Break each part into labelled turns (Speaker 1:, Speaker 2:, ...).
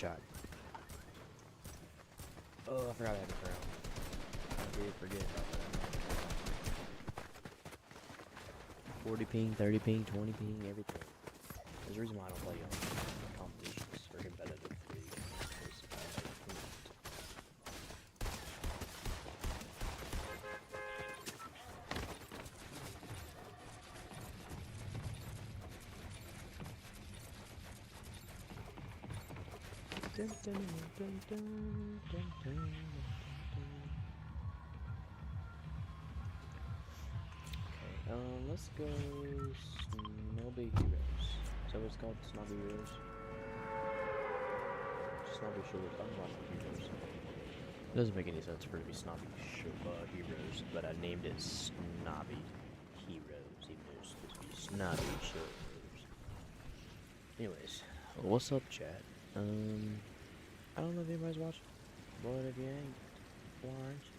Speaker 1: chat. Oh, I forgot I had a crown. I did forget about that. 40 ping, 30 ping, 20 ping, everything. There's a reason why I don't play competitions or competitive league. Let's go Snobby Heroes. Is that what it's called? Snobby Heroes? Snobby Heroes. It doesn't make any sense for it to be Snobby Heroes, but I named it Snobby Heroes, even though it's supposed to be Snobby Heroes. Anyways, what's up, chat? I don't know if anybody's watching, but if you ain't, why aren't you?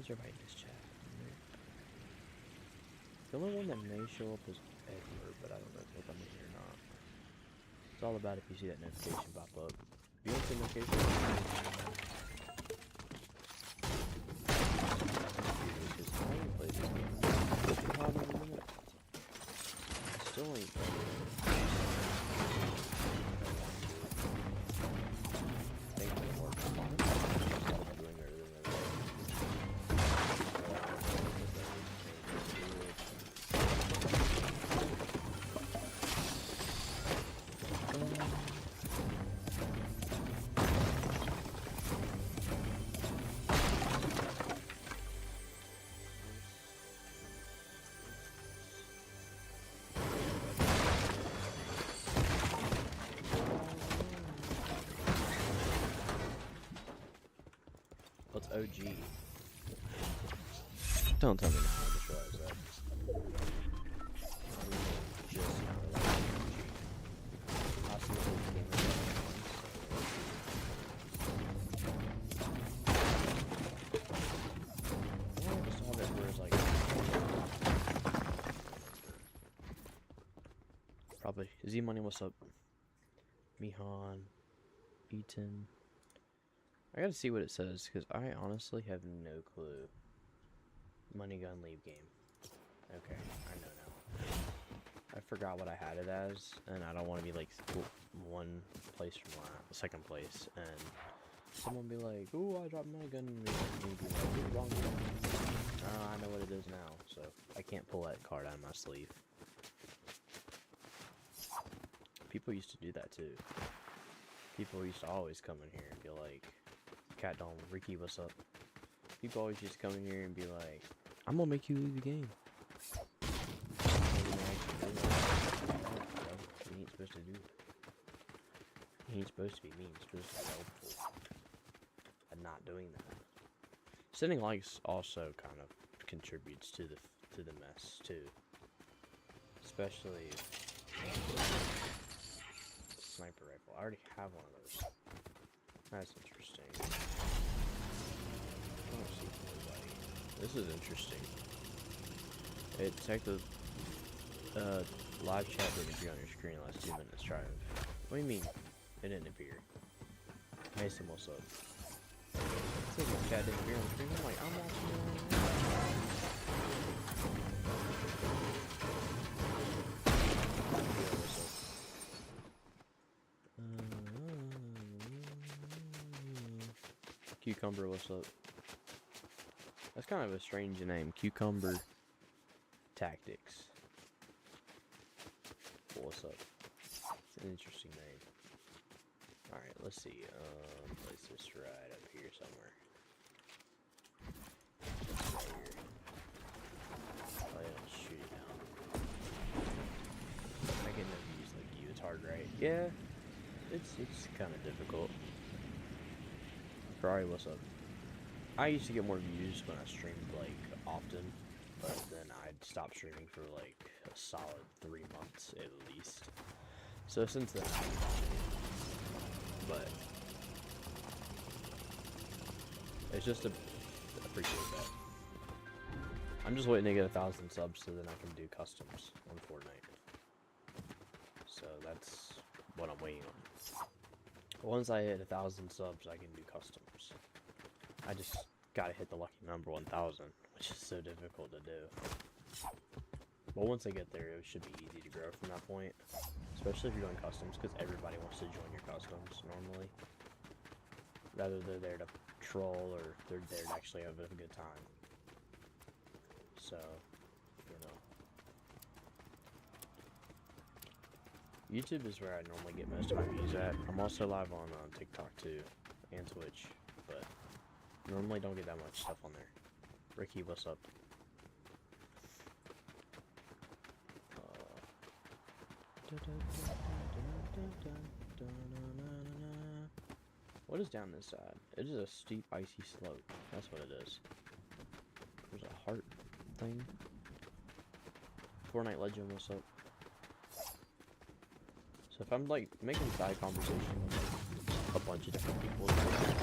Speaker 1: Is everybody in this chat? The only one that may show up is Edward, but I don't know if I'm in here or not. It's all about if you see that notification pop up. If you don't see the notification, because I ain't played this game in a minute. I still ain't played it. What's OG? Don't tell me now, I just realized that. Just now realized OG. I'll see what this game is. I wonder if I still have it where it's like... Probably. Z-Money, what's up? Mihan. Eaton. I gotta see what it says, because I honestly have no clue. Money Gun Leave game. Okay, I know now. I forgot what I had it as, and I don't want to be like one place from second place, and someone be like, "Ooh, I dropped Money Gun," and me be like, "Wrong game." I know what it is now, so I can't pull that card out of my sleeve. People used to do that too. People used to always come in here and be like, Cat Dome, Ricky, what's up? People always used to come in here and be like, I'm gonna make you leave the game. You ain't supposed to do it. You ain't supposed to be mean, you're supposed to be helpful. And not doing that. Sending likes also kind of contributes to the mess too. Especially sniper rifle. I already have one of those. That's interesting. I don't see anybody. This is interesting. It checked the live chat didn't appear on your screen the last 2 minutes. Try it. What do you mean? It didn't appear. Mason, what's up? It says my chat didn't appear on the screen. I'm like, I'm watching it right now. Cucumber, what's up? That's kind of a strange name, Cucumber Tactics. What's up? It's an interesting name. Alright, let's see. Place this right up here somewhere. Right here. Oh, they don't shoot it down. I get no views like you. It's hard, right? Yeah, it's kind of difficult. Ferrari, what's up? I used to get more views when I streamed, like, often, but then I'd stop streaming for, like, a solid 3 months, at least. So, since then, but it's just appreciate that. I'm just waiting to get 1,000 subs so then I can do customs on Fortnite. So, that's what I'm waiting on. Once I hit 1,000 subs, I can do customs. I just gotta hit the lucky number 1,000, which is so difficult to do. But once I get there, it should be easy to grow from that point. Especially if you're doing customs, because everybody wants to join your customs, normally. Rather they're there to troll, or they're there to actually have a good time. So, you know. YouTube is where I normally get most of my views at. I'm also live on TikTok too, and Twitch, but normally don't get that much stuff on there. Ricky, what's up? What is down this side? It is a steep, icy slope. That's what it is. There's a heart thing. Fortnite Legend, what's up? So if I'm like making side conversation with like, a bunch of different people that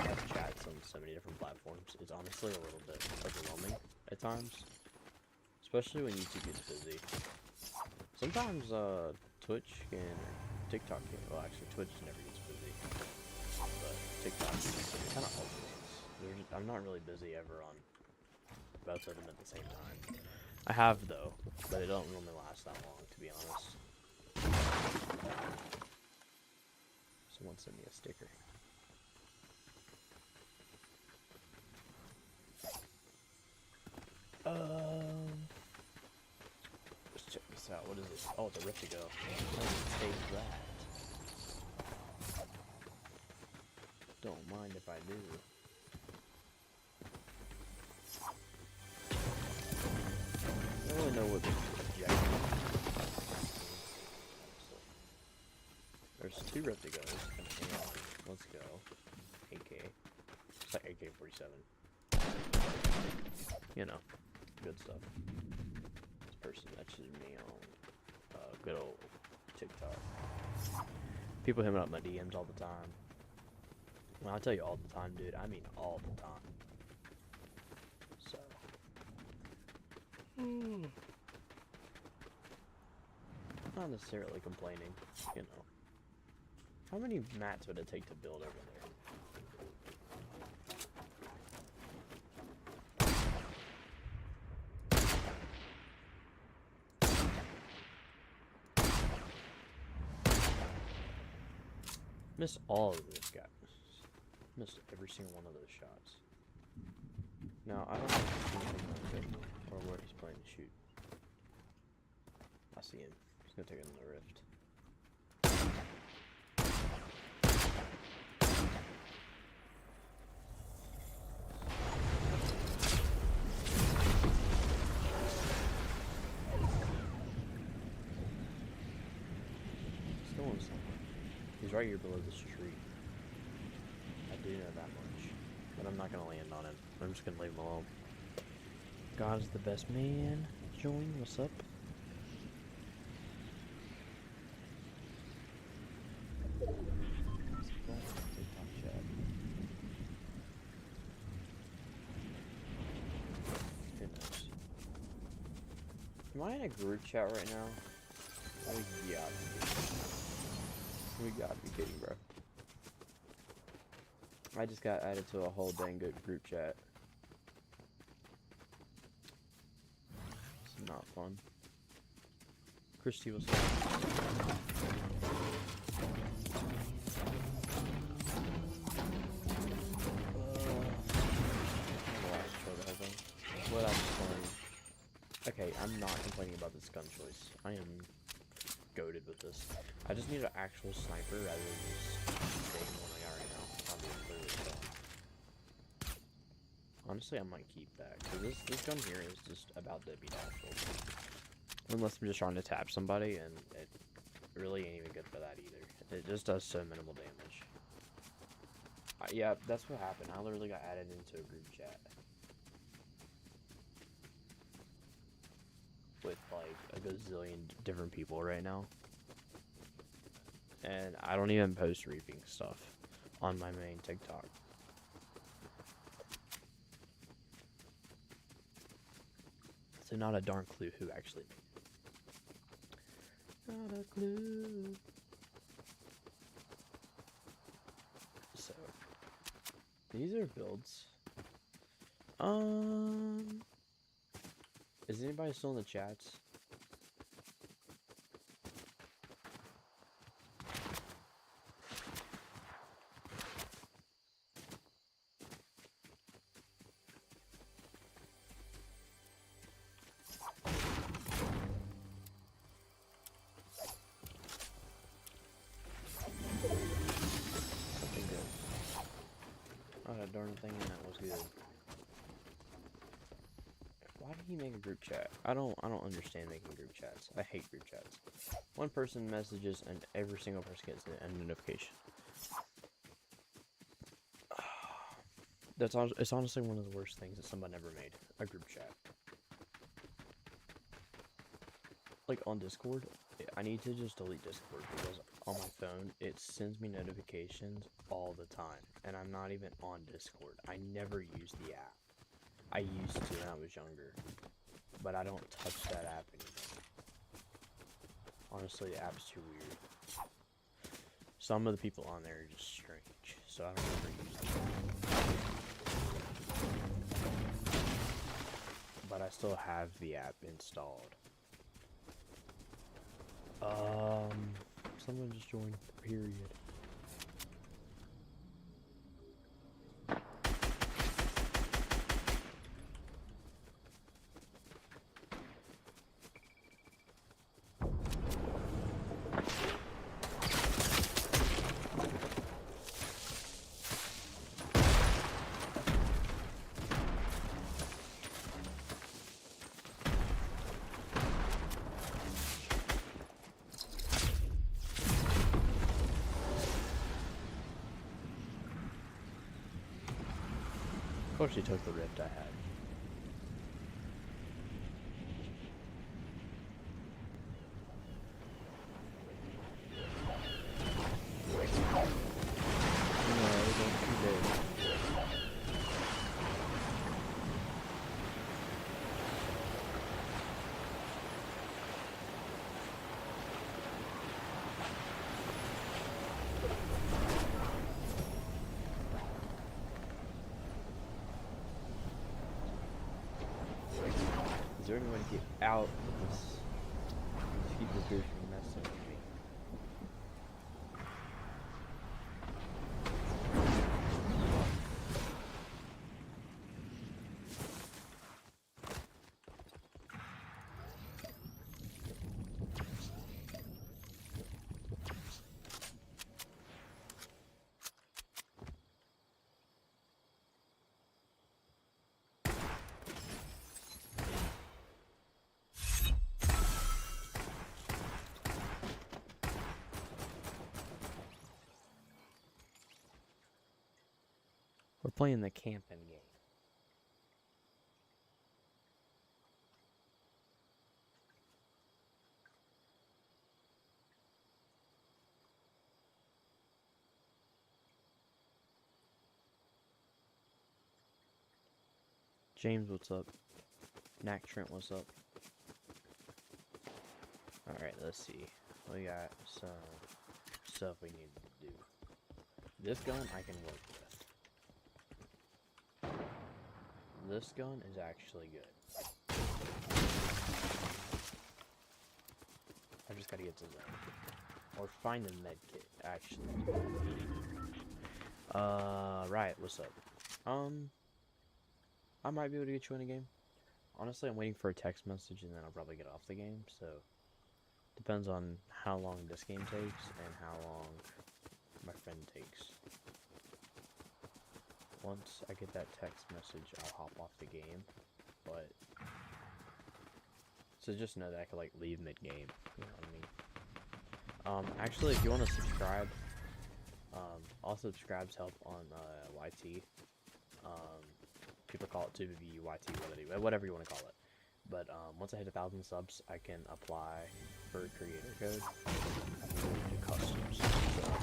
Speaker 1: have chats on so many different platforms, it's honestly a little bit overwhelming at times. Especially when YouTube gets busy. Sometimes Twitch and TikTok can, well actually Twitch never gets busy. But TikTok kind of alternates. I'm not really busy ever on both of them at the same time. I have though, but it don't normally last that long, to be honest. Someone sent me a sticker. Let's check this out. What is this? Oh, it's a Rift to go. Take that. Don't mind if I do. I don't really know what the objective is. There's 2 Rift to goes. Let's go. AK. It's like AK-47. You know, good stuff. This person messaged me on good old TikTok. People hit me up my DMs all the time. When I tell you all the time, dude, I mean all the time. So. Not necessarily complaining, you know. How many mats would it take to build over there? Missed all of those guys. Missed every single one of those shots. Now, I don't know if he's shooting or where he's planning to shoot. I see him. He's gonna take it in the rift. Still on somewhere. He's right here below this tree. I do know that much. But I'm not gonna land on him. I'm just gonna leave him alone. God is the best man. Join, what's up? Am I in a group chat right now? Oh, yeah. We gotta be kidding, bro. I just got added to a whole dang good group chat. It's not fun. Christy was what I'm playing. Okay, I'm not complaining about this gun choice. I am goated with this. I just need an actual sniper rather than just taking one I got right now. I'll be literally done. Honestly, I might keep that because this gun here is just about to be doubtful. Unless I'm just trying to tap somebody, and it really ain't even good for that either. It just does so minimal damage. Yeah, that's what happened. I literally got added into a group chat with like a gazillion different people right now, and I don't even post reaping stuff on my main TikTok. So not a darn clue who actually made it. Not a clue. These are builds. Is anybody still in the chats? Something good. Oh, that darn thing in that was good. Why did he make a group chat? I don't understand making group chats. I hate group chats. One person messages and every single person gets a notification. It's honestly one of the worst things that somebody ever made. A group chat. Like on Discord, I need to just delete Discord because on my phone it sends me notifications all the time, and I'm not even on Discord. I never use the app. I used to when I was younger, but I don't touch that app anymore. Honestly, the app's too weird. Some of the people on there are just strange, so I don't ever use them. But I still have the app installed. Someone just joined, period. Of course he took the rift I had. Is there any way to get out of this? These people here from messing with me. We're playing the camping game. James, what's up? Knack Trent, what's up? Alright, let's see. We got some stuff we need to do. This gun I can work with. This gun is actually good. I just gotta get to zone. Or find a med kit, actually. Right, what's up? I might be able to get you in a game. Honestly, I'm waiting for a text message and then I'll probably get off the game, so depends on how long this game takes and how long my friend takes. Once I get that text message, I'll hop off the game, but so just know that I could like leave mid-game, you know what I mean? Actually, if you want to subscribe, all subscribes help on YT. People call it 2VV, YT, whatever you want to call it. But once I hit 1,000 subs, I can apply for a creator code and do customs. So I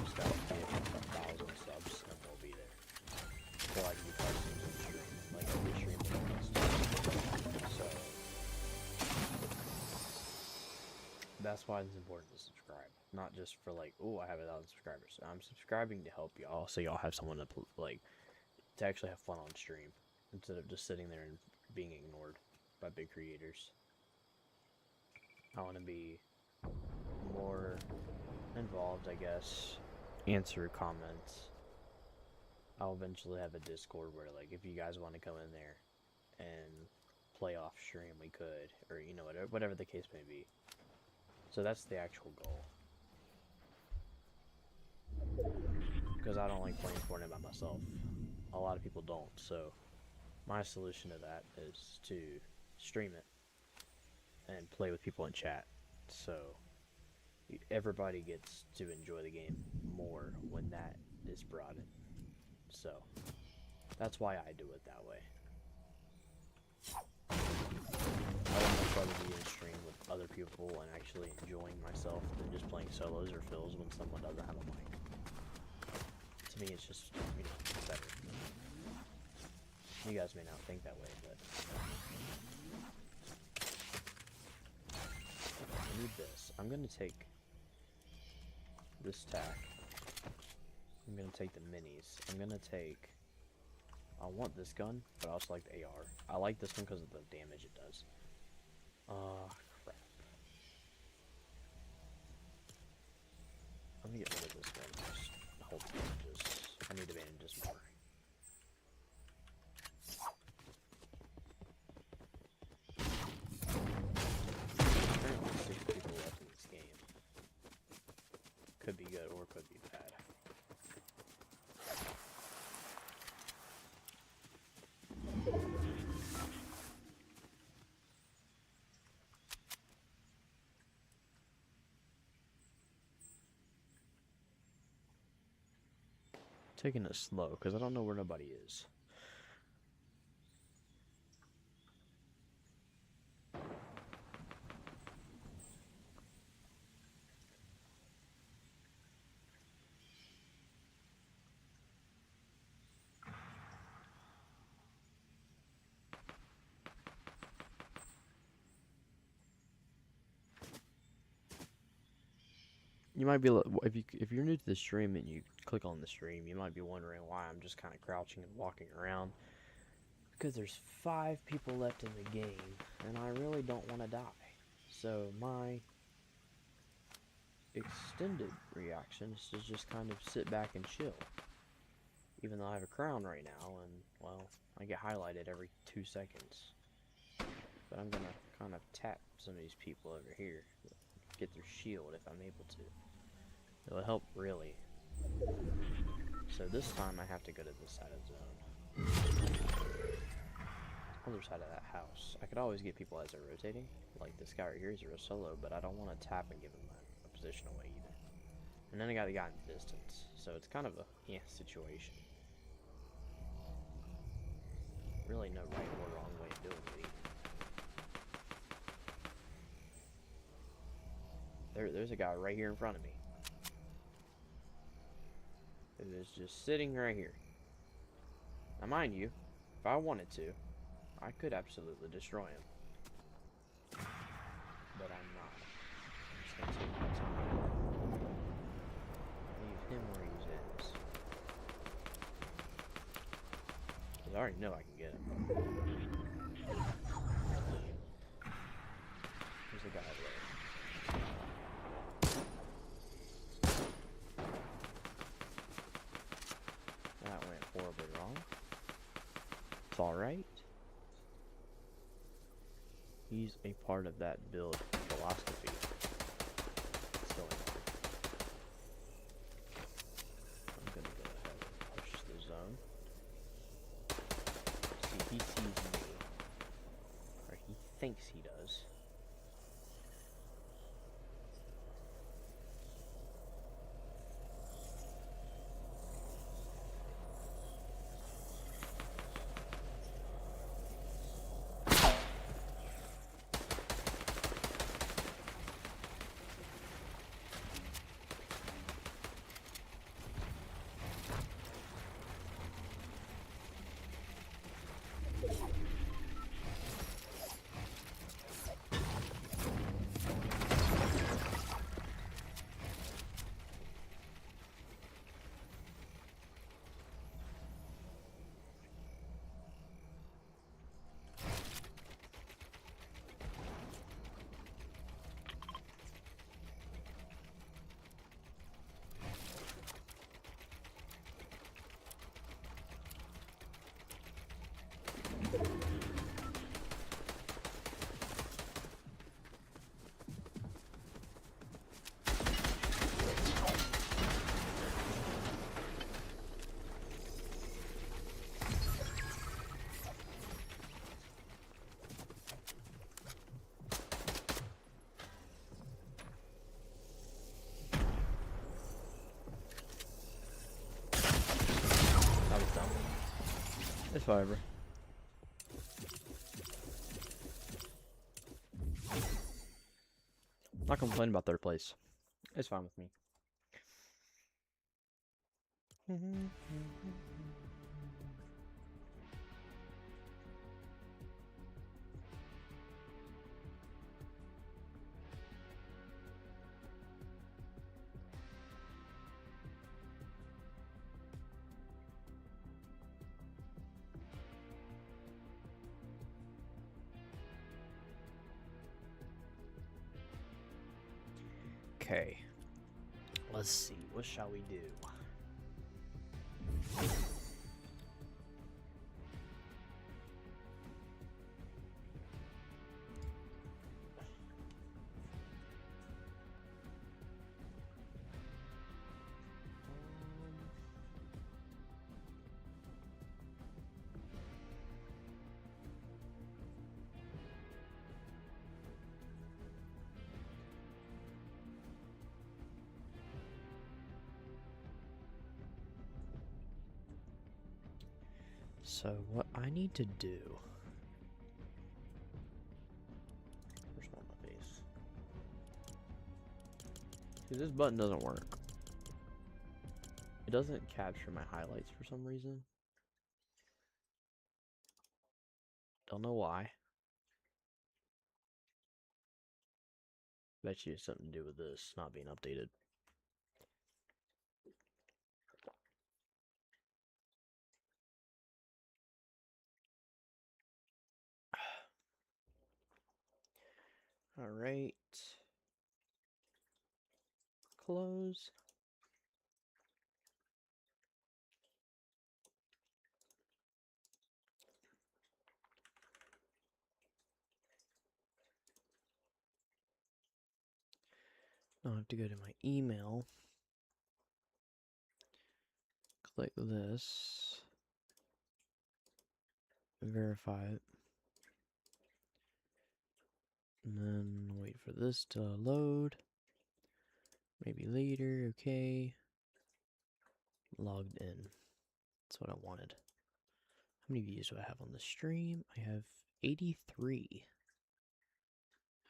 Speaker 1: just gotta get 1,000 subs and we'll be there. So I can do customs and stream, like every stream will be custom. So that's why it's important to subscribe, not just for like, oh, I have 1,000 subscribers. I'm subscribing to help y'all, so y'all have someone to like to actually have fun on stream instead of just sitting there and being ignored by big creators. I want to be more involved, I guess. Answer comments. I'll eventually have a Discord where, like, if you guys want to come in there and play off stream, we could, or you know, whatever the case may be. So that's the actual goal. Because I don't like playing Fortnite by myself. A lot of people don't. So my solution to that is to stream it and play with people in chat. So everybody gets to enjoy the game more when that is brought in. So that's why I do it that way. I would much rather be in stream with other people and actually enjoying myself than just playing solos or fills when someone doesn't have a mic. To me, it's just, you know, better. You guys may not think that way, but I need this. I'm gonna take this tack. I'm gonna take the minis. I'm gonna take. I want this gun, but I also like the AR. I like this one because of the damage it does. Crap. Let me get rid of this one. Just hold the bandages. I need the bandages more. Apparently 6 people left in this game. Could be good or could be bad. Taking it slow because I don't know where nobody is. You might be, if you're new to the stream and you click on the stream, you might be wondering why I'm just kind of crouching and walking around. Because there's 5 people left in the game, and I really don't want to die. So my extended reaction is to just kind of sit back and chill. Even though I have a crown right now, and, well, I get highlighted every 2 seconds. But I'm gonna kind of tap some of these people over here. Get their shield if I'm able to. It'll help really. So this time I have to go to this side of the zone. Other side of that house. I could always get people as they're rotating. Like this guy right here is a solo, but I don't want to tap and give him a position away either. And then I got the guy in the distance. So it's kind of a situation. Really no right or wrong way of doing it either. There's a guy right here in front of me. It is just sitting right here. Now mind you, if I wanted to, I could absolutely destroy him. But I'm not. I'm just gonna take my time. Leave him where he is. Because I already know I can get him. There's a guy there. That went horribly wrong. It's alright. He's a part of that build philosophy. It's going on. I'm gonna go ahead and push the zone. See, he sees me. Or he thinks he does. However. Not complaining about third place. It's fine with me. Okay. Let's see. What shall we do? So what I need to do. Where's my face? See, this button doesn't work. It doesn't capture my highlights for some reason. Don't know why. Bet you it's something to do with this not being updated. All right. Close. Now I have to go to my email. Click this. Verify it. And then wait for this to load. Maybe later. Okay. Logged in. That's what I wanted. How many views do I have on the stream? I have 83.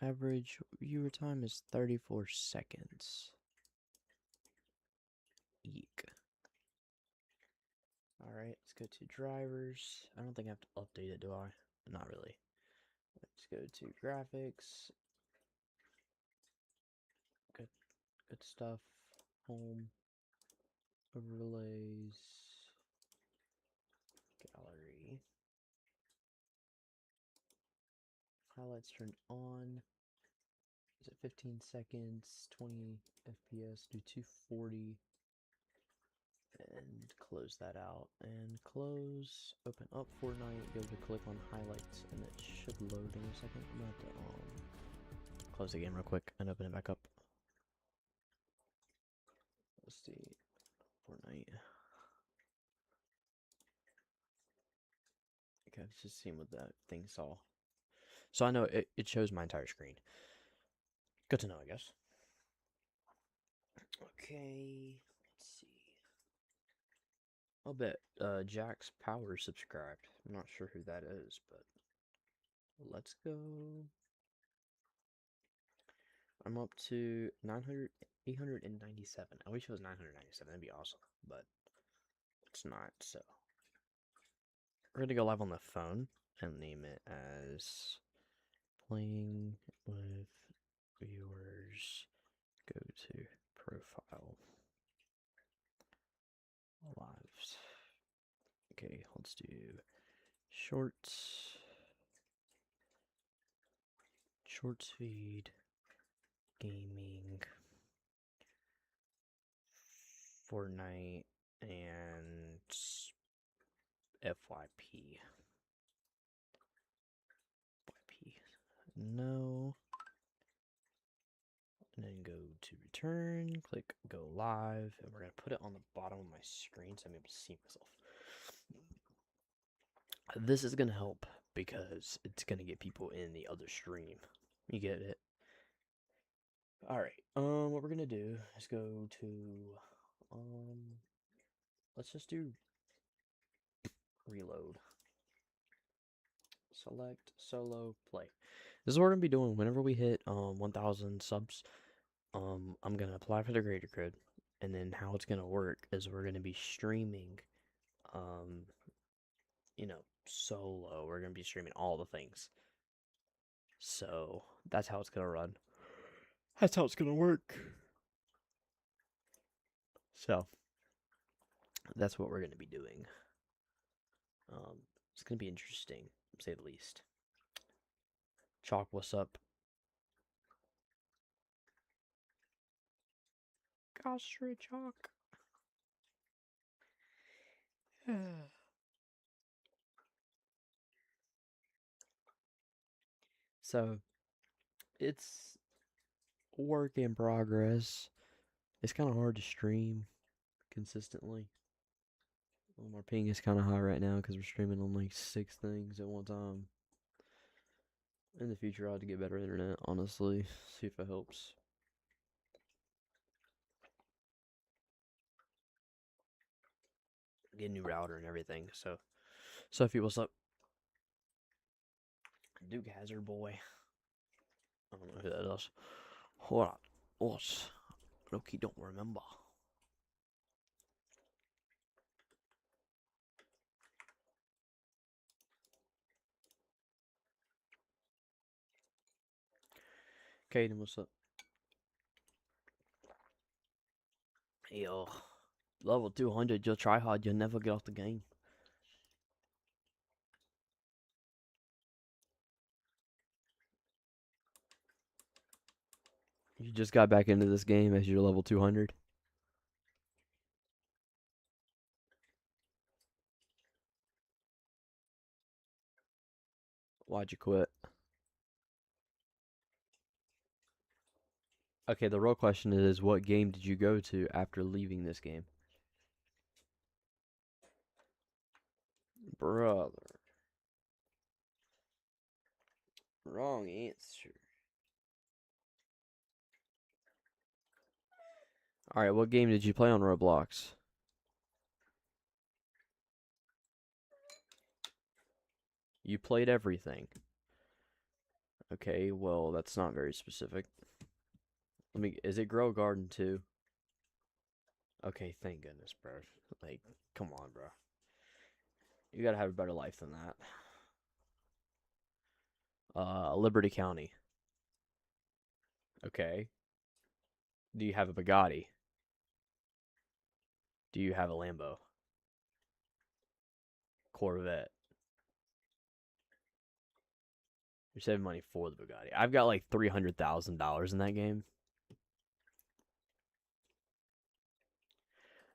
Speaker 1: Average viewer time is 34 seconds. Eek. Alright, let's go to drivers. I don't think I have to update it, do I? Not really. Let's go to graphics. Good stuff. Home. Overlays. Gallery. Highlights turned on. Is it 15 seconds, 20 FPS, do 240, and close that out, and close, open up Fortnite, go to click on highlights, and it should load in a second. I'm about to close the game real quick and open it back up. Let's see, Fortnite. Okay, let's just see what that thing saw. So I know it shows my entire screen. Good to know, I guess. Okay, let's see. I'll bet Jack's Power subscribed. I'm not sure who that is, but let's go. I'm up to 897. I wish it was 997. That'd be awesome, but it's not. So we're gonna go live on the phone and name it as playing with viewers. Go to profile lives. Okay, let's do shorts feed, gaming, Fortnite, and FYP. No. And then go to return, click go live, and we're going to put it on the bottom of my screen so I'm able to see myself. This is going to help because it's going to get people in the other stream. You get it? Alright, what we're going to do is go to, let's just do reload. Select solo play. This is what we're gonna be doing whenever we hit 1,000 subs. I'm gonna apply for the greater code, and then how it's gonna work is we're gonna be streaming, um, solo. We're gonna be streaming all the things. So that's how it's gonna run. That's how it's gonna work. So that's what we're gonna be doing. It's gonna be interesting, to say the least. Chalk, what's up? Gosh, Chalk. So it's work in progress. It's kind of hard to stream consistently. Our ping is kind of high right now because we're streaming on like 6 things at one time. In the future, I have to get better internet, honestly. See if it helps. Get a new router and everything. So, Sophie, what's up? Duke Hazard boy. I don't know who that is. What? What? Loki don't remember. Caden, what's up? Yo, level 200, you'll try hard, you'll never get off the game. You just got back into this game as you're level 200. Why'd you quit? Okay, the real question is, what game did you go to after leaving this game? Brother. Wrong answer. Alright, what game did you play on Roblox? You played everything. Okay, well, that's not very specific. Is it Grow Garden 2? Okay, thank goodness, bro. Like, come on, bro. You gotta have a better life than that. Liberty County. Okay. Do you have a Bugatti? Do you have a Lambo? Corvette? You're saving money for the Bugatti. I've got like $300,000 in that game.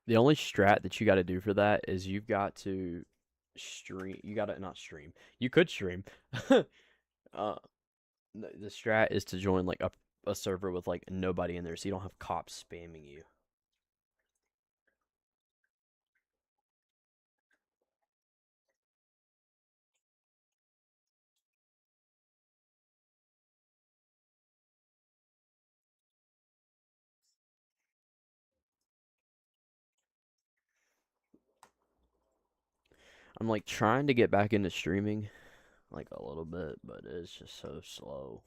Speaker 1: The only strat that you got to do for that is you've got to stream. You got to not stream. You could stream. uh, the strat is to join like a server with like nobody in there, so you don't have cops spamming you. I'm like trying to get back into streaming, like a little bit, but it's just so slow.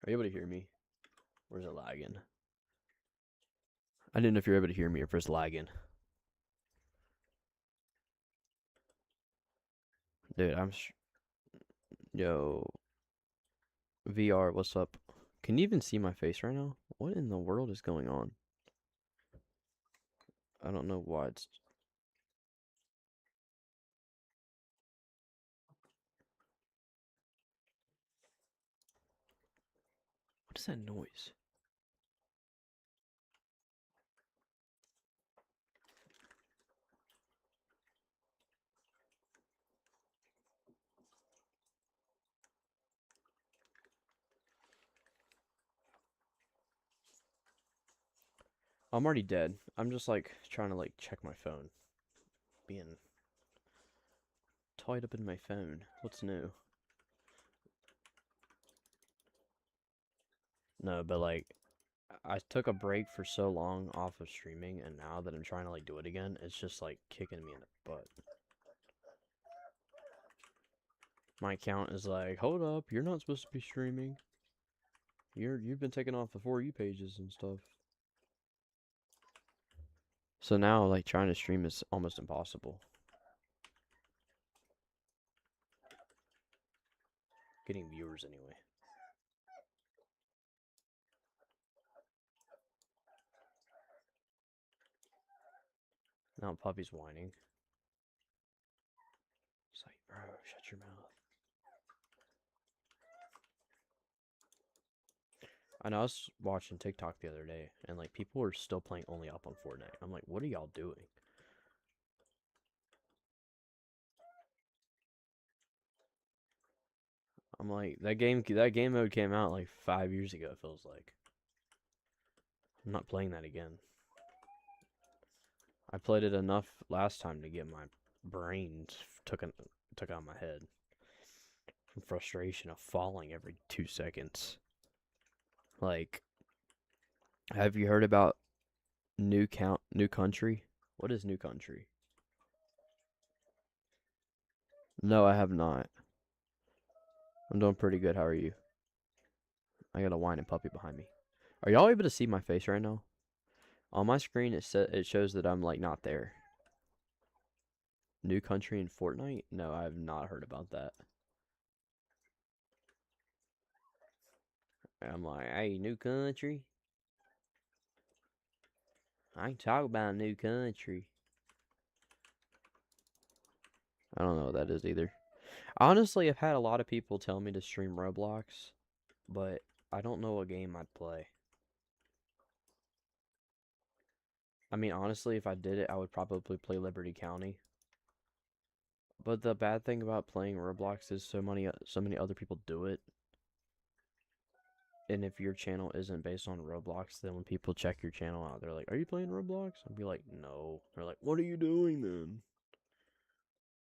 Speaker 1: Are you able to hear me? Or is it lagging? I didn't know if you're able to hear me or if it's lagging. Dude, Yo, VR, what's up? Can you even see my face right now? What in the world is going on? I don't know why it's... What is that noise? I'm already dead. I'm just like trying to like check my phone. Being tied up in my phone. What's new? No, but like I took a break for so long off of streaming, and now that I'm trying to like do it again, it's just like kicking me in the butt. My account is like, hold up, you're not supposed to be streaming. You've been taken off the For You pages and stuff. So now like trying to stream is almost impossible. Getting viewers anyway. Now puppy's whining. It's like, bro, shut your mouth. I know I was watching TikTok the other day, and like people are still playing only up on Fortnite. I'm like, what are y'all doing? I'm like, that game mode came out like 5 years ago. It feels like. I'm not playing that again. I played it enough last time to get my brains took out of my head from frustration of falling every 2 seconds. Like, have you heard about New Country? What is New Country? No, I have not. I'm doing pretty good. How are you? I got a whining puppy behind me. Are y'all able to see my face right now? On my screen, it shows that I'm like not there. New Country in Fortnite? No, I have not heard about that. I'm like, hey, New Country. I ain't talk about New Country. I don't know what that is either. Honestly, I've had a lot of people tell me to stream Roblox, but I don't know what game I'd play. I mean, honestly, if I did it, I would probably play Liberty County. But the bad thing about playing Roblox is so many other people do it. And if your channel isn't based on Roblox, then when people check your channel out, they're like, "Are you playing Roblox?" I'd be like, "No." They're like, "What are you doing then?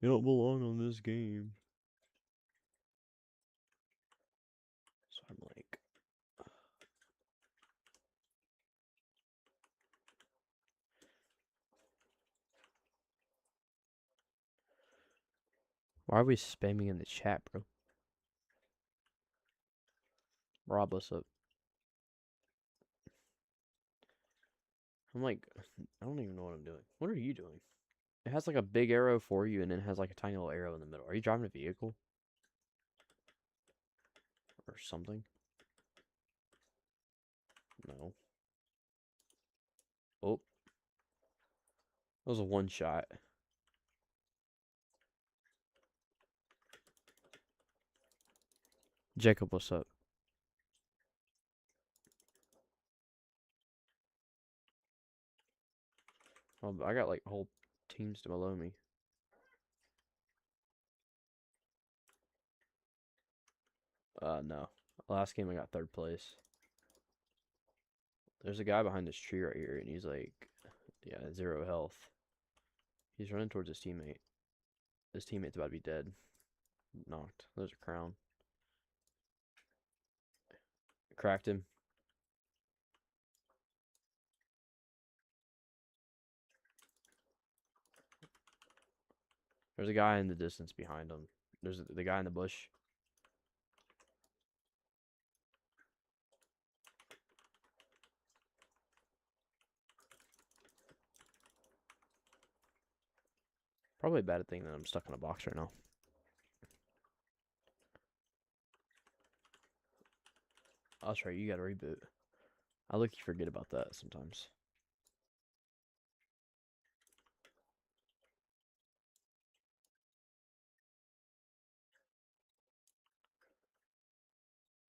Speaker 1: You don't belong on this game." So I'm like, why are we spamming in the chat, bro? Rob us up. I'm like, I don't even know what I'm doing. What are you doing? It has like a big arrow for you, and then it has like a tiny little arrow in the middle. Are you driving a vehicle or something? No. Oh, that was a one shot. Jacob, what's up? Oh, I got like whole teams below me. No. Last game I got third place. There's a guy behind this tree right here, and he's like, yeah, 0 health. He's running towards his teammate. His teammate's about to be dead. Knocked. There's a crown. Cracked him. There's a guy in the distance behind him. There's the guy in the bush. Probably a bad thing that I'm stuck in a box right now. I'll try. You gotta reboot. I look, you forget about that sometimes.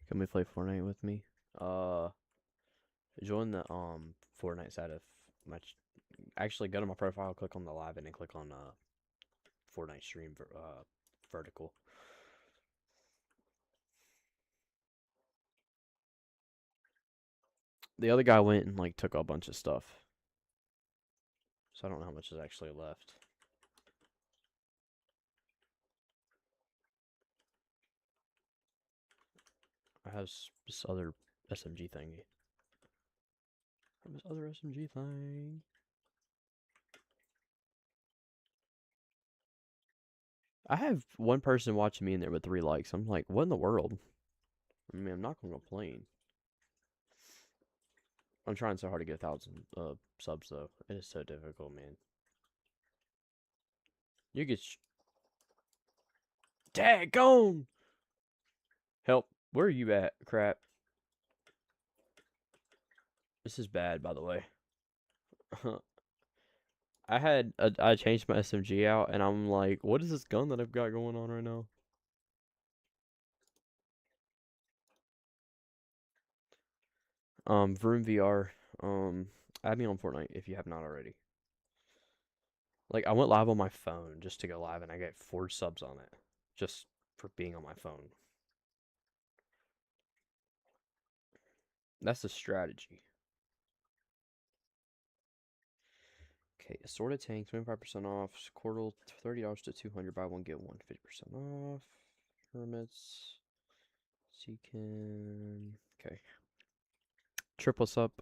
Speaker 1: Can we play Fortnite with me? Uh, join the Fortnite side of my. Actually, go to my profile, click on the live, and then click on Fortnite stream vertical. The other guy went and like took a bunch of stuff, so I don't know how much is actually left. I have this other SMG thingy. From this other SMG thing. I have one person watching me in there with 3 likes. I'm like, what in the world? I mean, I'm not gonna complain. I'm trying so hard to get 1,000 subs though. It is so difficult, man. You get daggone help. Where are you at? Crap. This is bad, by the way. I changed my SMG out, and I'm like, what is this gun that I've got going on right now? Vroom VR. Add me on Fortnite if you have not already. Like, I went live on my phone just to go live, and I got 4 subs on it, just for being on my phone. That's the strategy. Okay, assorted tank, 25% off. Quartal, $30 to 200. Buy one, get one, 50% off. Hermits. Seekin. Okay. Triple up.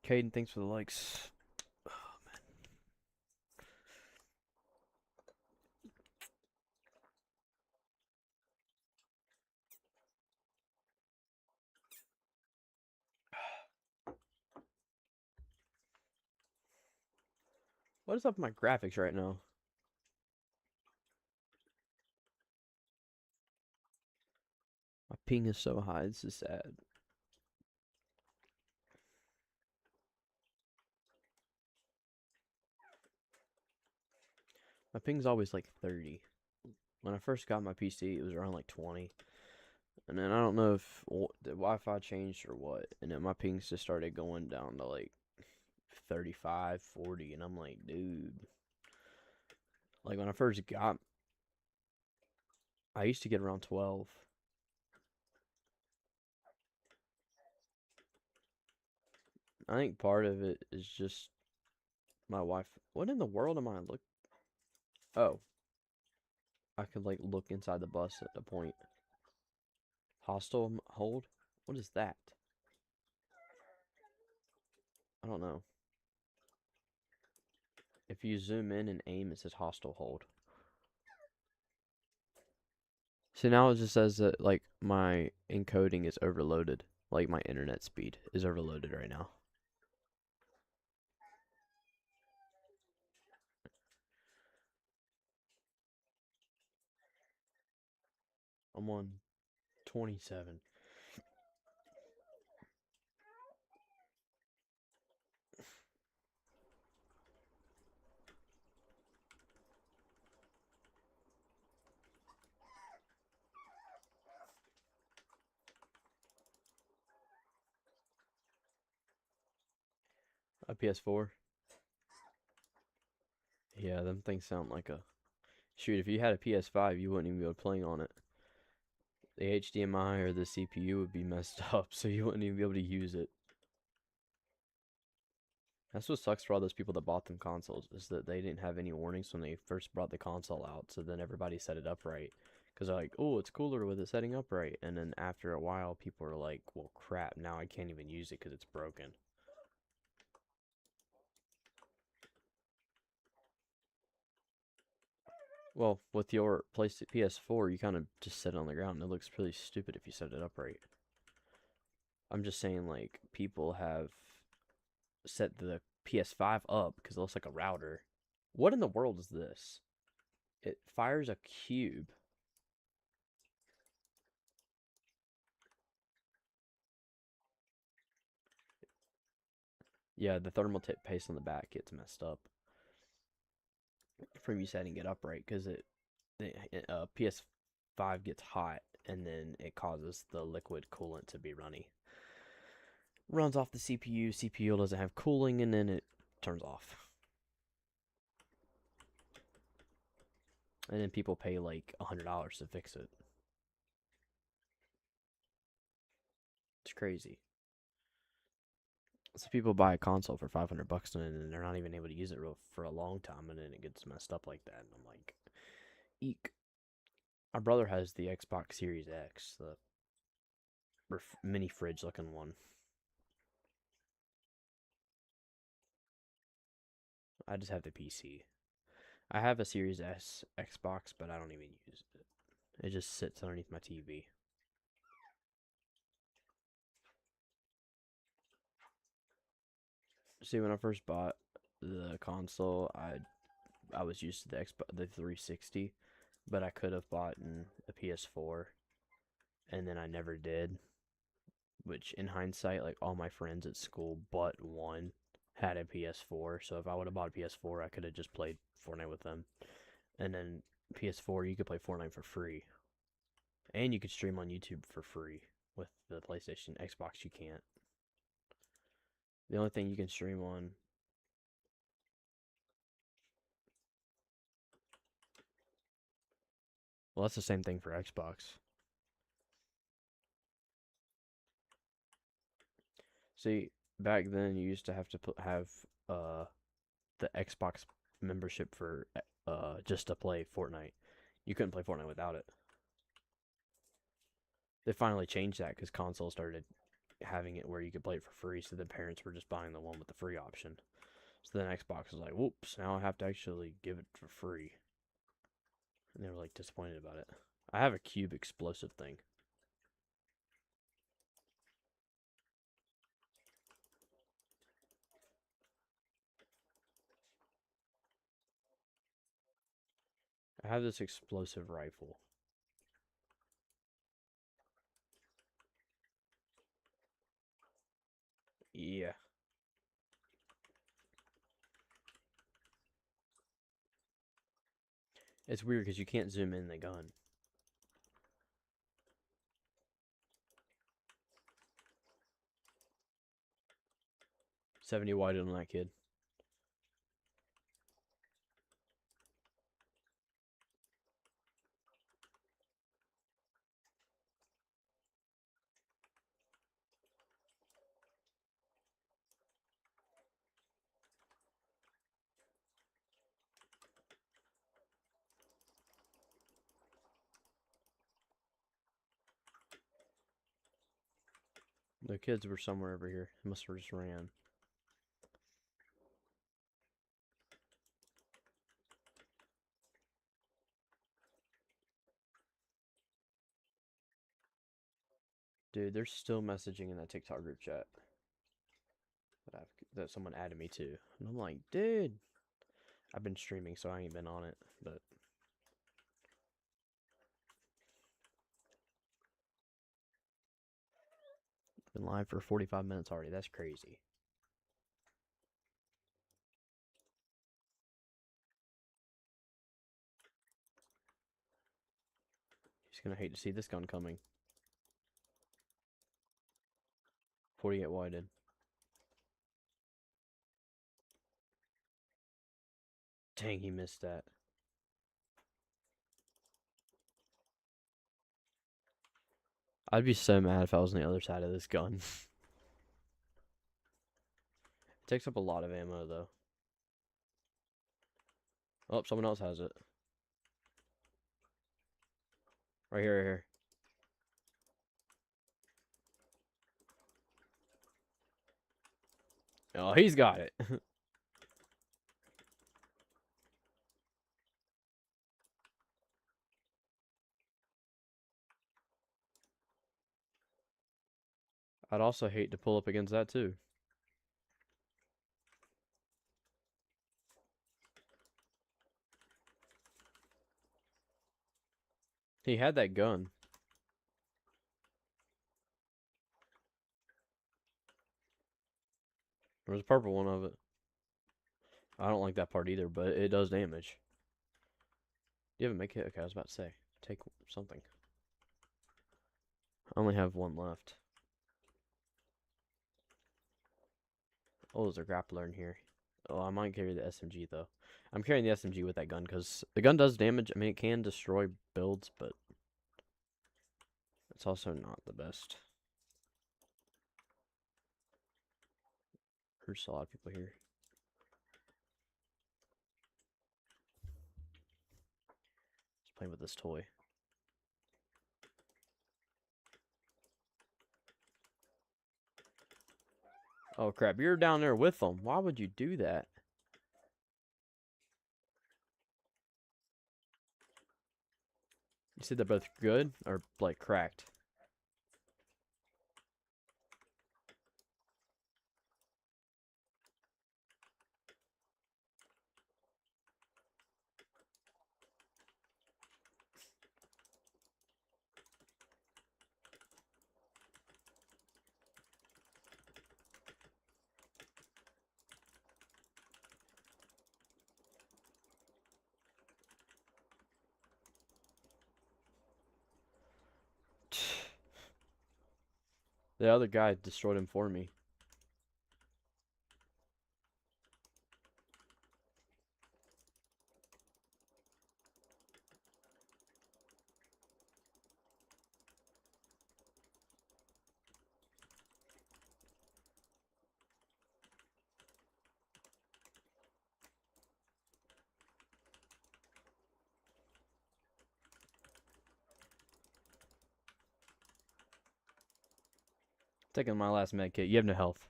Speaker 1: Caden, thanks for the likes. Oh, man. What is up with my graphics right now? My ping is so high, this is sad. My ping's always like 30. When I first got my PC, it was around like 20. And then I don't know if the Wi-Fi changed or what. And then my pings just started going down to like 35, 40. And I'm like, dude. Like when I first got, I used to get around 12. I think part of it is just my wife. What in the world am I look? Oh, I could like look inside the bus at a point. Hostile hold? What is that? I don't know. If you zoom in and aim, it says hostile hold. So now it just says that like my encoding is overloaded. Like my internet speed is overloaded right now. I'm on 27. A PS4? Yeah, them things sound like a shoot. If you had a PS5, you wouldn't even be able to play on it. The HDMI or the CPU would be messed up, so you wouldn't even be able to use it. That's what sucks for all those people that bought them consoles, is that they didn't have any warnings when they first brought the console out, so then everybody set it up right. Because they're like, oh, it's cooler with it setting up right. And then after a while, people are like, well, crap, now I can't even use it because it's broken. Well, with your PS4, you kind of just set it on the ground, and it looks pretty stupid if you set it up right. I'm just saying, like, people have set the PS5 up because it looks like a router. What in the world is this? It fires a cube. Yeah, the thermal tip paste on the back gets messed up from you setting it up right because PS5 gets hot and then it causes the liquid coolant to be runny. Runs off the CPU. CPU doesn't have cooling, and then it turns off. And then people pay like $100 to fix it. It's crazy. So people buy a console for $500 and then they're not even able to use it for a long time, and then it gets messed up like that. And I'm like, eek. My brother has the Xbox Series X, the mini fridge looking one. I just have the PC. I have a Series S Xbox, but I don't even use it. It just sits underneath my TV. See, when I first bought the console, I was used to the 360, but I could have bought a PS4, and then I never did. Which, in hindsight, like all my friends at school but one had a PS4, so if I would have bought a PS4, I could have just played Fortnite with them. And then PS4, you could play Fortnite for free, and you could stream on YouTube for free. With the PlayStation, Xbox, you can't. The only thing you can stream on. Well, that's the same thing for Xbox. See, back then you used to have to have uh the Xbox membership for just to play Fortnite. You couldn't play Fortnite without it. They finally changed that because consoles started having it where you could play it for free, so the parents were just buying the one with the free option. So then Xbox was like, whoops, now I have to actually give it for free. And they were like disappointed about it. I have a cube explosive thing. I have this explosive rifle. Yeah. It's weird because you can't zoom in the gun. $70 wide on that kid. The kids were somewhere over here. They must have just ran. Dude, they're still messaging in that TikTok group chat that someone added me to. And I'm like, dude. I've been streaming, so I ain't been on it, but been live for 45 minutes already. That's crazy. He's gonna hate to see this gun coming. 48 wide. Dang, he missed that. I'd be so mad if I was on the other side of this gun. It takes up a lot of ammo, though. Oh, someone else has it. Right here, right here. Oh, he's got it. I'd also hate to pull up against that, too. He had that gun. There was a purple one of it. I don't like that part either, but it does damage. You haven't made it? Okay, I was about to say. Take something. I only have one left. Oh, there's a grappler in here. Oh, I might carry the SMG though. I'm carrying the SMG with that gun because the gun does damage. I mean, it can destroy builds, but it's also not the best. There's a lot of people here. Just playing with this toy. Oh crap, you're down there with them. Why would you do that? You said they're both good or like cracked? The other guy destroyed him for me. Taking my last med kit. You have no health.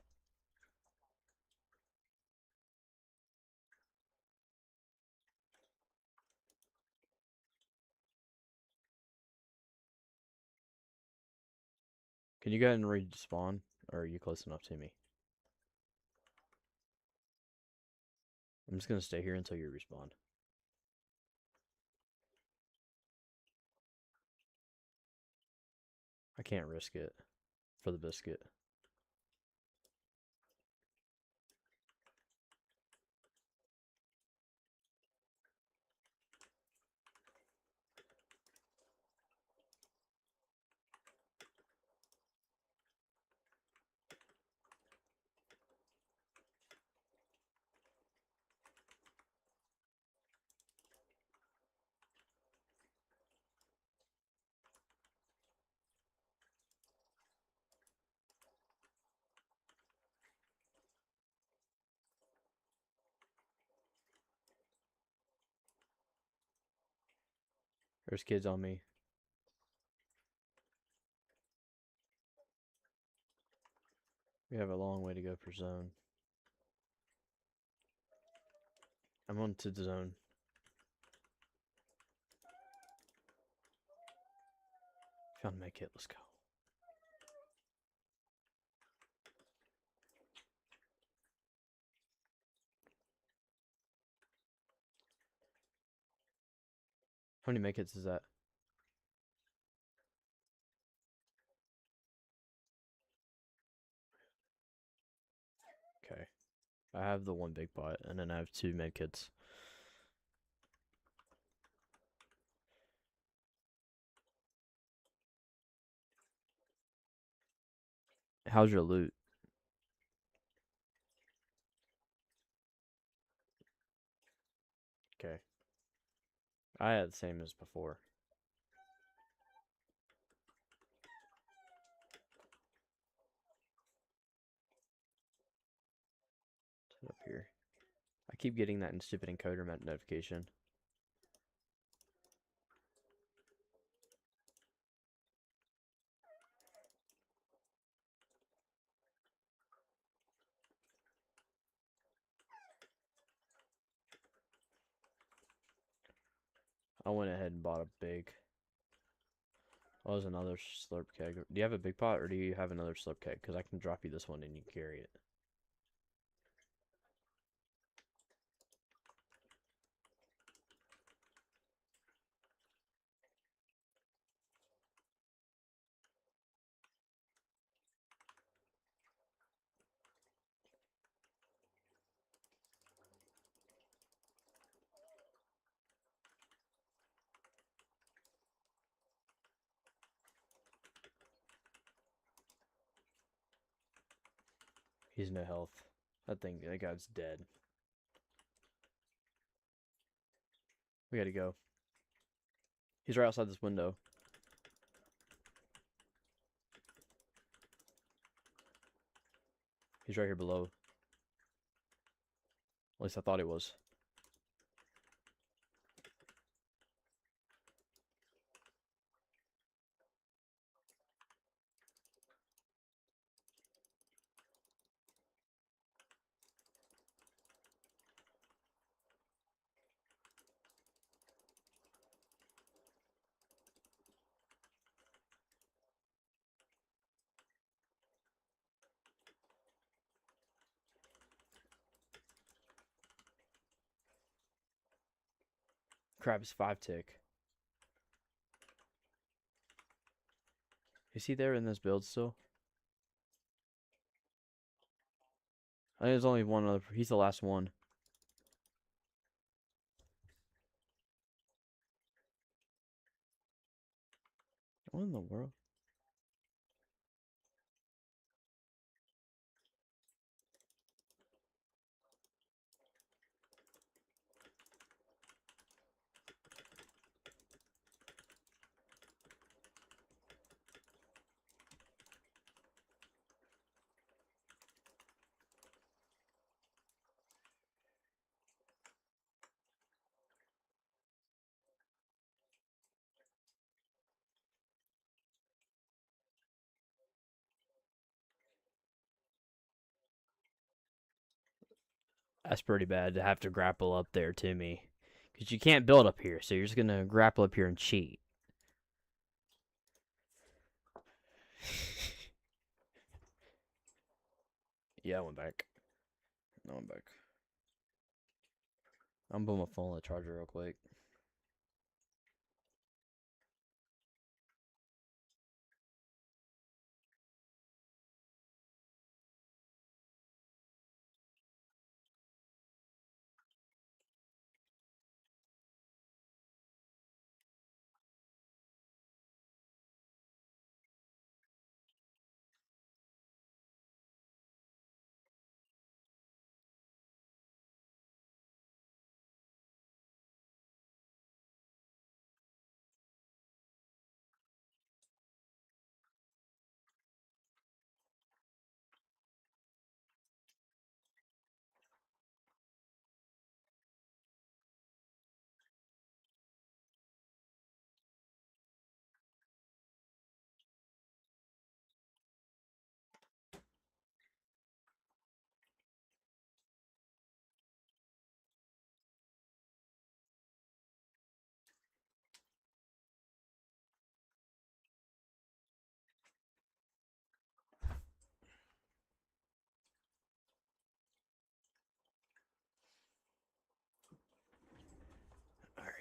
Speaker 1: Can you go ahead and respawn? Or are you close enough to me? I'm just gonna stay here until you respawn. I can't risk it for the biscuit. There's kids on me. We have a long way to go for zone. I'm on to the zone. Found my kit. Let's go. How many medkits is that? Okay. I have the one big pot, and then I have 2 medkits. How's your loot? Okay. I had the same as before. Set up here. I keep getting that stupid encoder notification. I went ahead and bought a big. Oh, there's another slurp keg. Do you have a big pot or do you have another slurp keg? Because I can drop you this one and you can carry it. He's no health. That guy's dead. We gotta go. He's right outside this window. He's right here below. At least I thought he was. Crap, it's 5 tick. Is he there in this build still? I think there's only one other. He's the last one. What in the world? That's pretty bad to have to grapple up there to me. Because you can't build up here, so you're just gonna grapple up here and cheat. Yeah, I went back. I went back. I'm putting my phone on the charger real quick. Alright.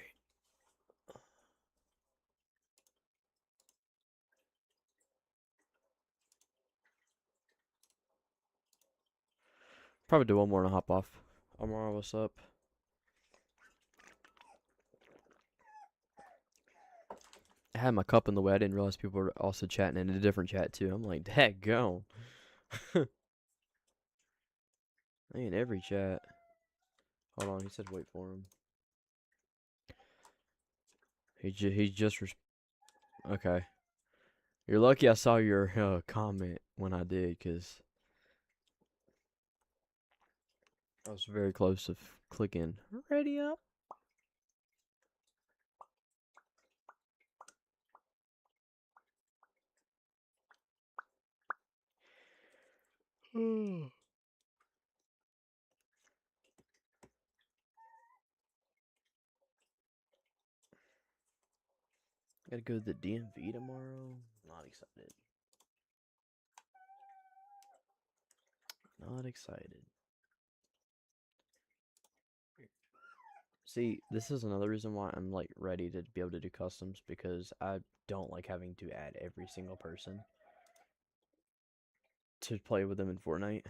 Speaker 1: Probably do one more and hop off. Amara, what's up? I had my cup in the way. I didn't realize people were also chatting in a different chat too. I'm like, dang, go. I in every chat. Hold on, he said wait for him. He just okay. You're lucky I saw your comment when I did, cause I was very close to clicking ready up. Gotta go to the DMV tomorrow. Not excited. Not excited. See, this is another reason why I'm like ready to be able to do customs, because I don't like having to add every single person to play with them in Fortnite.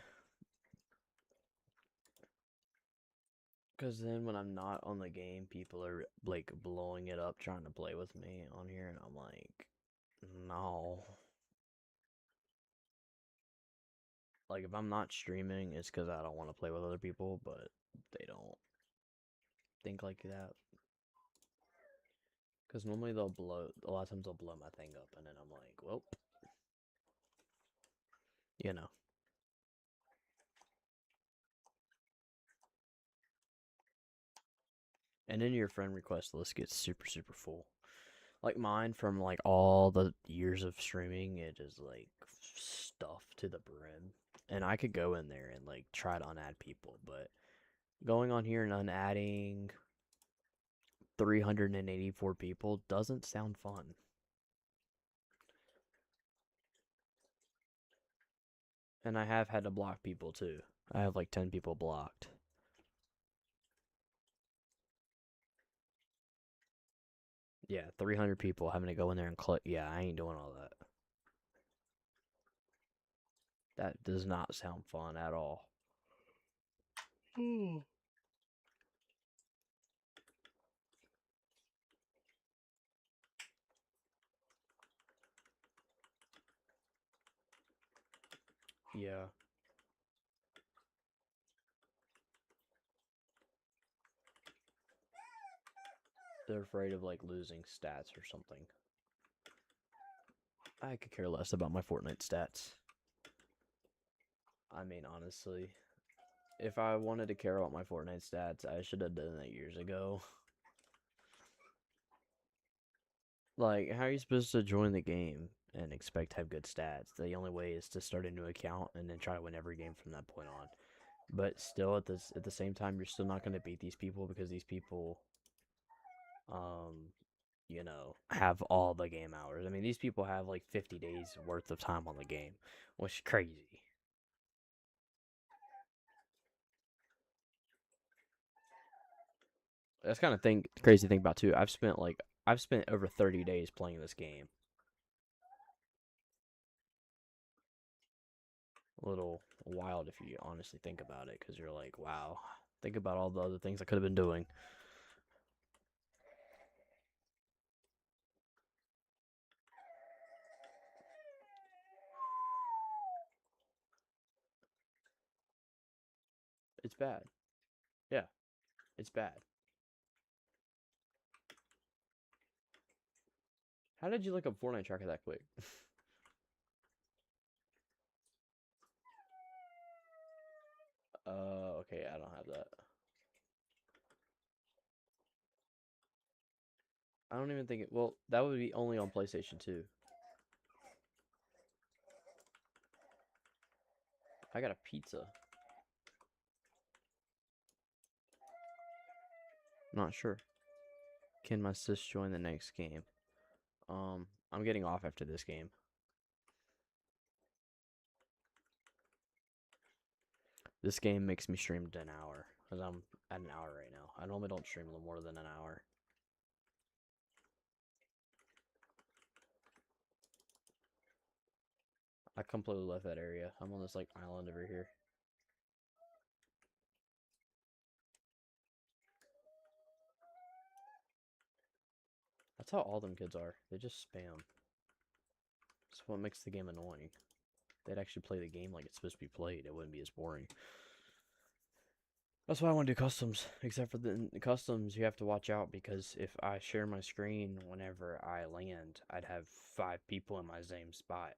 Speaker 1: Because then when I'm not on the game, people are like blowing it up trying to play with me on here, and I'm like, no. Like, if I'm not streaming, it's because I don't want to play with other people, but they don't think like that. Because normally they'll blow, a lot of times they'll blow my thing up, and then I'm like, well, you know. And then your friend request list gets super, super full. Like mine, from like all the years of streaming, it is like stuffed to the brim. And I could go in there and like try to unadd people, but going on here and unadding 384 people doesn't sound fun. And I have had to block people too. I have like 10 people blocked. Yeah, 300 people having to go in there and click. Yeah, I ain't doing all that. That does not sound fun at all. Yeah, they're afraid of like losing stats or something. I could care less about my Fortnite stats. I mean, honestly, if I wanted to care about my Fortnite stats, I should have done that years ago. Like, how are you supposed to join the game and expect to have good stats? The only way is to start a new account and then try to win every game from that point on. But still, at the same time, you're still not going to beat these people because these people, um, have all the game hours. I mean, these people have like 50 days worth of time on the game, which is crazy. That's kind of thing crazy to think about too. I've spent over 30 days playing this game. A little wild if you honestly think about it, because you're like, wow, think about all the other things I could have been doing. It's bad. Yeah, it's bad. How did you look up Fortnite tracker that quick? Okay, I don't have that. I don't even think it. Well, that would be only on PlayStation 2. I got a pizza. Not sure. Can my sis join the next game? I'm getting off after this game. This game makes me stream to an hour, because I'm at an hour right now. I normally don't stream more than an hour. I completely left that area. I'm on this like island over here. That's how all them kids are. They just spam. That's what makes the game annoying. They'd actually play the game like it's supposed to be played. It wouldn't be as boring. That's why I want to do customs. Except for the customs, you have to watch out, because if I share my screen whenever I land, I'd have 5 people in my same spot.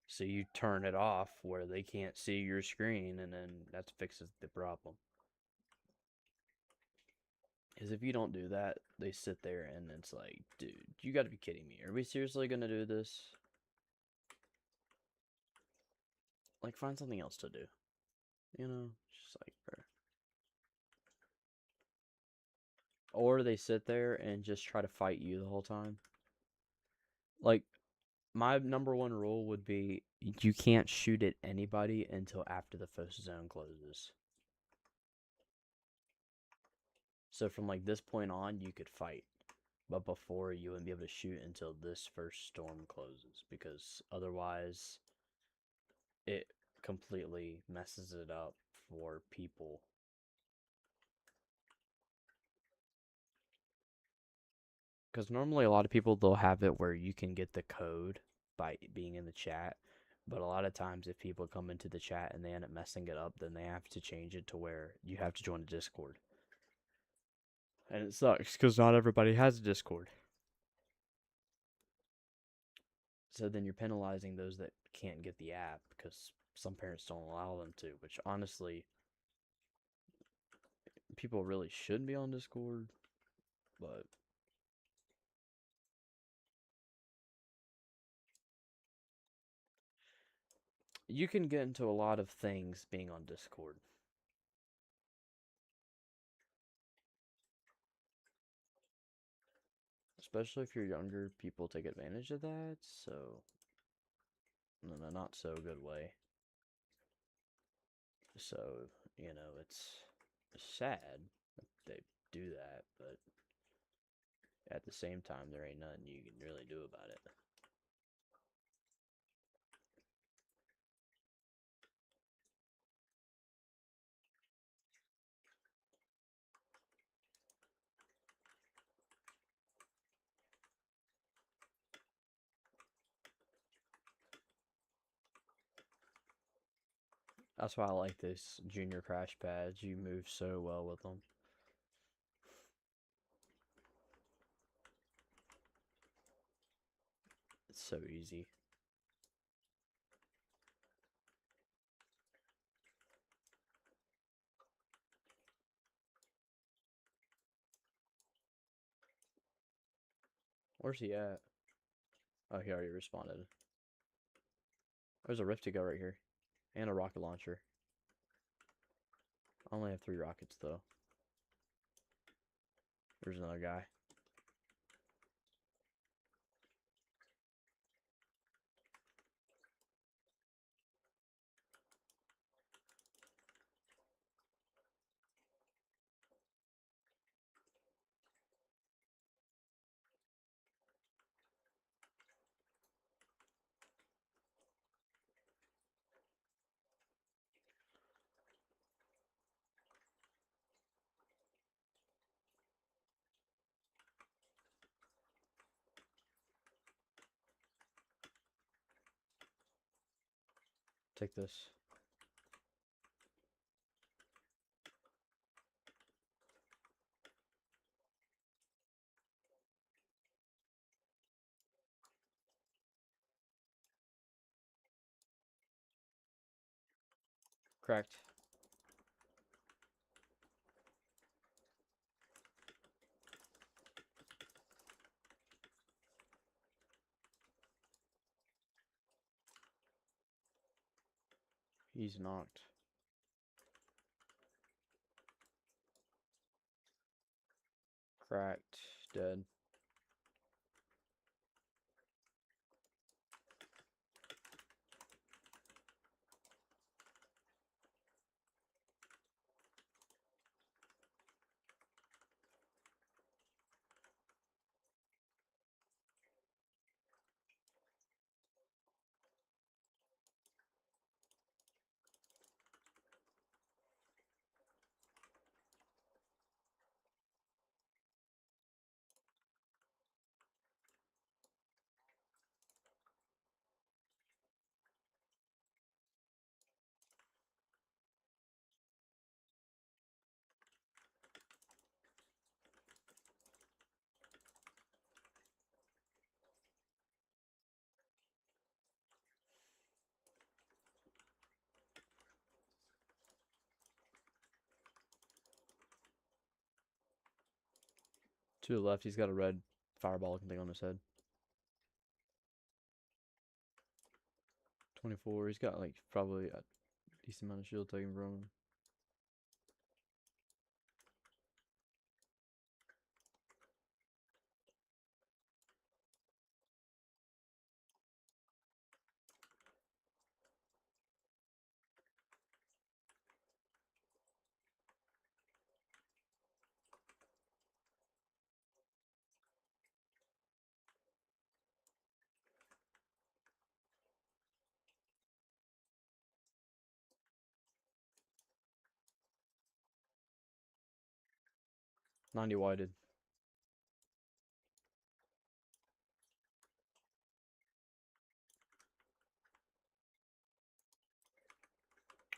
Speaker 1: So you turn it off where they can't see your screen, and then that fixes the problem. Because if you don't do that, they sit there and it's like, dude, you gotta be kidding me. Are we seriously gonna do this? Like, find something else to do. You know? Just like, bro. Or they sit there and just try to fight you the whole time. Like, my number one rule would be you can't shoot at anybody until after the first zone closes. So from like this point on, you could fight. But before, you wouldn't be able to shoot until this first storm closes, because otherwise it completely messes it up for people. Because normally a lot of people, they'll have it where you can get the code by being in the chat. But a lot of times if people come into the chat and they end up messing it up, then they have to change it to where you have to join a Discord. And it sucks because not everybody has a Discord. So then you're penalizing those that can't get the app because some parents don't allow them to, which honestly, people really should be on Discord, but you can get into a lot of things being on Discord. Especially if you're younger, people take advantage of that, so in a not so good way. So, it's sad that they do that, but at the same time, there ain't nothing you can really do about it. That's why I like this junior crash pads. You move so well with them. It's so easy. Where's he at? Oh, he already responded. There's a rift to go right here. And a rocket launcher. I only have 3 rockets, though. There's another guy. Take this. Cracked. He's knocked. Cracked. Dead. To the left, he's got a red fireball thing on his head. 24. He's got like probably a decent amount of shield taken from him. '90 whited.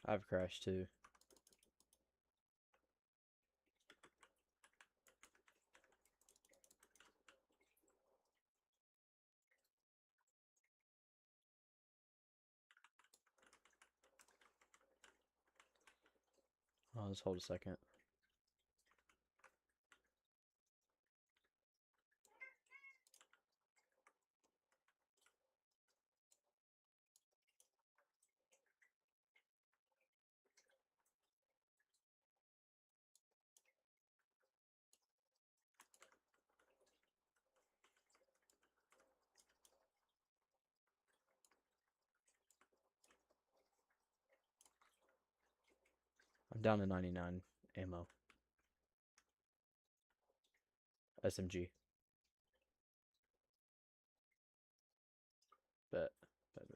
Speaker 1: I've crashed too. Just hold a second. I'm down to 99 ammo. SMG. Bet. Bet.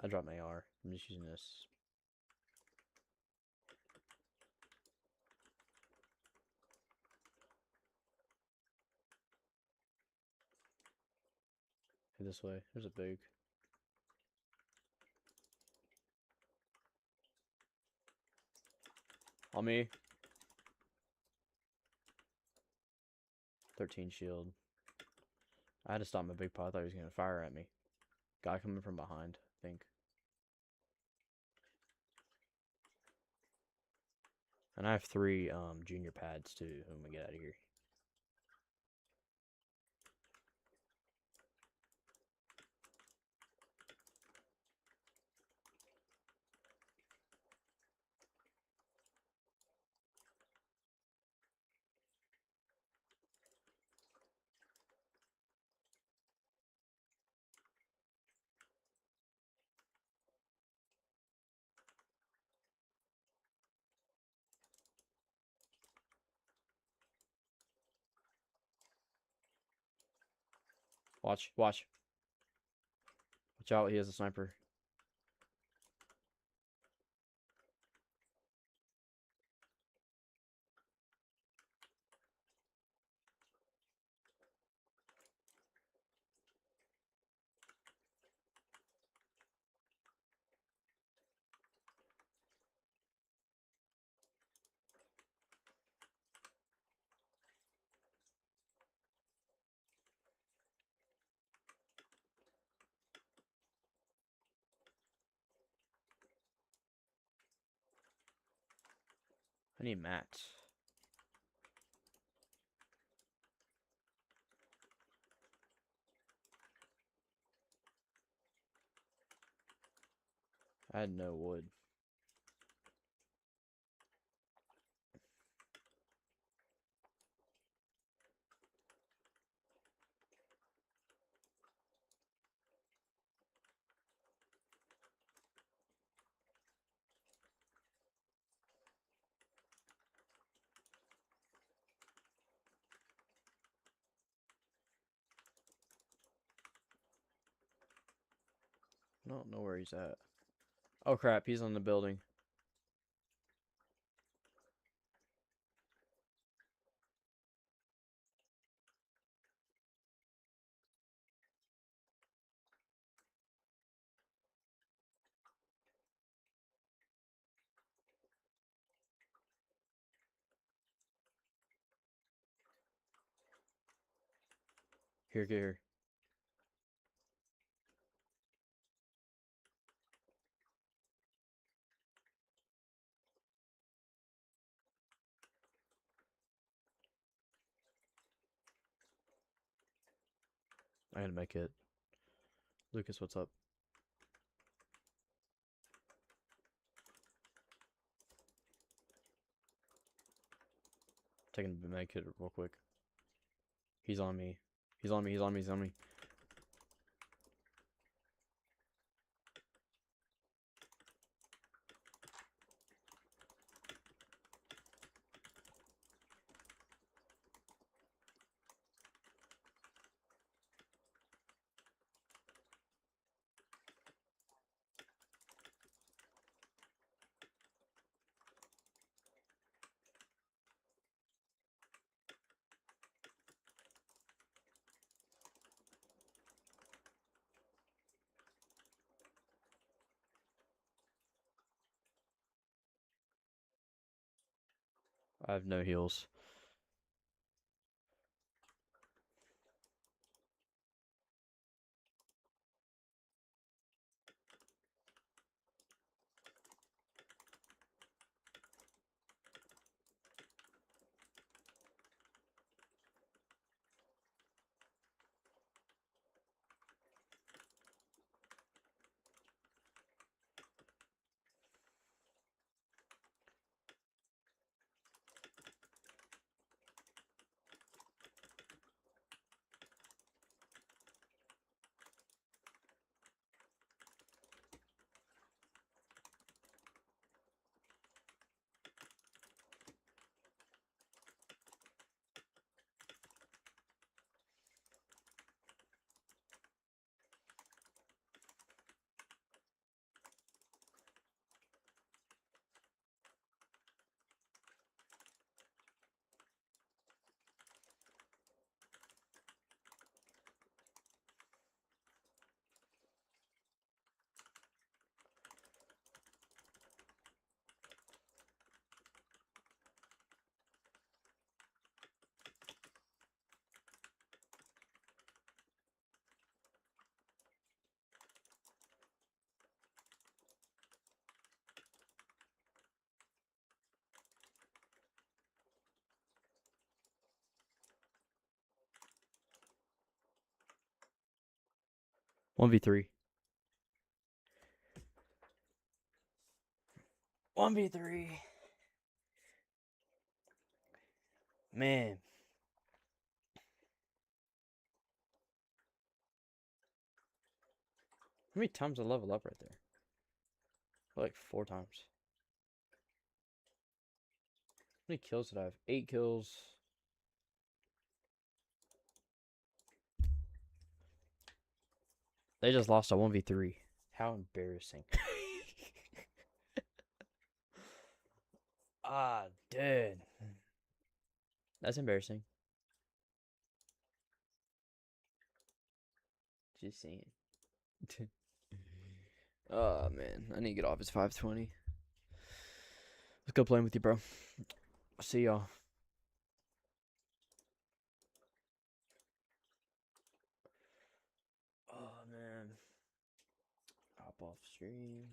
Speaker 1: I dropped my AR. I'm just using this. Head this way. There's a big. On me. 13 shield. I had to stop my big pot. I thought he was going to fire at me. Guy coming from behind, I think. And I have 3 junior pads too. I'm going to get out of here. Watch. Watch out. He has a sniper. I need mats. I had no wood. I don't know where he's at. Oh crap, he's on the building. Here, get here. I gotta make it. Lucas, what's up? Taking the med kit real quick. He's on me. He's on me. He's on me. He's on me. I have no heals. 1v3. 1v3. Man. How many times I level up right there? Like 4 times. How many kills did I have? 8 kills. They just lost a 1v3. How embarrassing. Ah, dude. That's embarrassing. Just saying. Oh, man. I need to get off. It's 5:20. Let's go playing with you, bro. See y'all. Oh, man. Hop off stream.